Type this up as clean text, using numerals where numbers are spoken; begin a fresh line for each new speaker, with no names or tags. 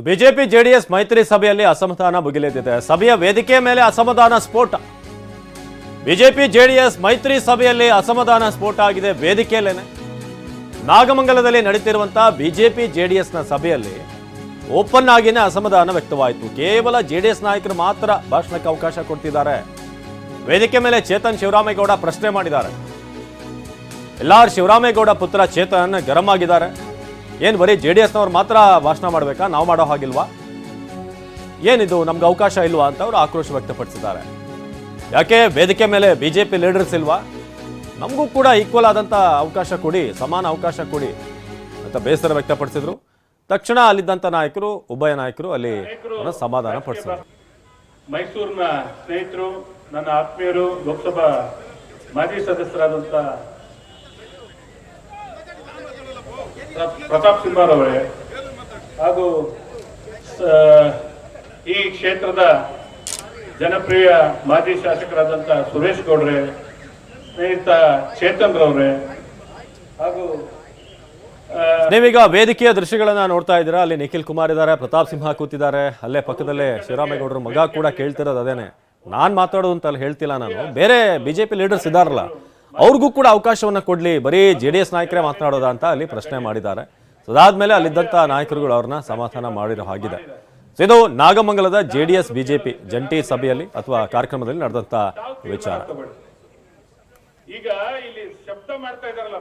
BJP JDS ಮೈತ್ರಿ ಸಭೆಯಲ್ಲಿ ಅಸಮಾಧಾನ ಭುಗಿಲೆದ್ದಿದೆ. ಸಭೆಯ ವೇದಿಕೆ ಮೇಲೆ ಅಸಮಾಧಾನ ಸ್ಫೋಟ. ಬಿಜೆಪಿ ಜೆಡಿಎಸ್ ಮೈತ್ರಿ ಸಭೆಯಲ್ಲಿ ಅಸಮಾಧಾನ ಸ್ಫೋಟ ಆಗಿದೆ ವೇದಿಕೆಯಲ್ಲೇನೆ. ನಾಗಮಂಗಲದಲ್ಲಿ ನಡೆಯುತ್ತಿರುವಂತಹ ಬಿಜೆಪಿ ಜೆಡಿಎಸ್ನ ಸಭೆಯಲ್ಲಿ ಓಪನ್ ಆಗಿನೇ ಅಸಮಾಧಾನ ವ್ಯಕ್ತವಾಯಿತು. ಕೇವಲ ಜೆಡಿಎಸ್ ನಾಯಕರು ಮಾತ್ರ ಭಾಷಣಕ್ಕೆ ಅವಕಾಶ ಕೊಡ್ತಿದ್ದಾರೆ. ವೇದಿಕೆ ಮೇಲೆ ಚೇತನ್ ಶಿವರಾಮೇಗೌಡ ಪ್ರಶ್ನೆ ಮಾಡಿದ್ದಾರೆ. ಎಲ್ಲಾರ್ ಶಿವರಾಮೇಗೌಡ ಪುತ್ರ ಚೇತನ್ ಗರಂ ಆಗಿದ್ದಾರೆ. ಏನು ಬರೀ ಜೆಡಿಎಸ್ನವ್ರು ಮಾತ್ರ ಭಾಷಣ ಮಾಡಬೇಕಾ, ನಾವು ಮಾಡೋ ಹಾಗಿಲ್ವಾ, ಏನಿದು ನಮ್ಗೆ ಅವಕಾಶ ಇಲ್ವಾ ಅಂತ ಅವರು ಆಕ್ರೋಶ ವ್ಯಕ್ತಪಡಿಸಿದ್ದಾರೆ. ಯಾಕೆ ವೇದಿಕೆ ಮೇಲೆ ಬಿಜೆಪಿ ಲೀಡರ್ಸ್ ಇಲ್ವಾ, ನಮಗೂ ಕೂಡ ಈಕ್ವಲ್ ಆದಂಥ ಅವಕಾಶ ಕೊಡಿ, ಸಮಾನ ಅವಕಾಶ ಕೊಡಿ ಅಂತ ಬೇಸರ ವ್ಯಕ್ತಪಡಿಸಿದ್ರು. ತಕ್ಷಣ ಅಲ್ಲಿದ್ದಂಥ ನಾಯಕರು, ಉಭಯ ನಾಯಕರು ಅಲ್ಲಿ ಸಮಾಧಾನ ಪಡಿಸಿದ್ರು.
ಮೈಸೂರಿನ ಸ್ನೇಹಿತರು, ನನ್ನ ಆತ್ಮೀಯರು, ಲೋಕಸಭಾ ಮಾಜಿ ಸದಸ್ಯರಾದಂಥ ಪ್ರತಾಪ್ ಸಿಂಹರವರೇ ಹಾಗೂ ಈ ಕ್ಷೇತ್ರದ ಜನಪ್ರಿಯ ಮಾಜಿ ಶಾಸಕರಾದಂಥ ಸುರೇಶ್ ಗೌಡ್ರೆ, ಸ್ನೇಹಿತ ಚೇತನ್ ರವರೇ ಹಾಗೂ
ನೀವೀಗ ವೇದಿಕೆಯ ದೃಶ್ಯಗಳನ್ನ ನೋಡ್ತಾ ಇದ್ದೀರಾ. ಅಲ್ಲಿ ನಿಖಿಲ್ ಕುಮಾರ್ ಇದ್ದಾರೆ, ಪ್ರತಾಪ್ ಸಿಂಹ ಕೂತಿದ್ದಾರೆ, ಅಲ್ಲೇ ಪಕ್ಕದಲ್ಲೇ ಶಿವರಾಮೇಗೌಡರ ಮಗ ಕೂಡ ಕೇಳ್ತಿರೋದು ಅದೇನೆ. ನಾನ್ ಮಾತಾಡೋದು ಅಂತ ಅಲ್ಲಿ ಹೇಳ್ತಿಲ್ಲ ನಾನು, ಬೇರೆ ಬಿಜೆಪಿ ಲೀಡರ್ಸ್ ಇದಾರಲ್ಲ ಅವ್ರಿಗೂ ಕೂಡ ಅವಕಾಶವನ್ನ ಕೊಡ್ಲಿ, ಬರೀ ಜೆಡಿಎಸ್ ನಾಯಕರೇ ಮಾತನಾಡೋದ ಅಂತ ಅಲ್ಲಿ ಪ್ರಶ್ನೆ ಮಾಡಿದ್ದಾರೆ. ಅದಾದ್ಮೇಲೆ ಅಲ್ಲಿದ್ದಂತ ನಾಯಕರುಗಳು ಅವ್ರನ್ನ ಸಮಾಧಾನ ಮಾಡಿರೋ ಹಾಗಿದೆ. ಇದು ನಾಗಮಂಗಲದ ಜೆಡಿಎಸ್ ಬಿಜೆಪಿ ಜಂಟಿ ಸಭೆಯಲ್ಲಿ ಅಥವಾ ಕಾರ್ಯಕ್ರಮದಲ್ಲಿ ನಡೆದಂತ ವಿಚಾರ.
ಈಗ ಇಲ್ಲಿ ಶಬ್ದ ಮಾಡ್ತಾ ಇದಾರಲ್ಲ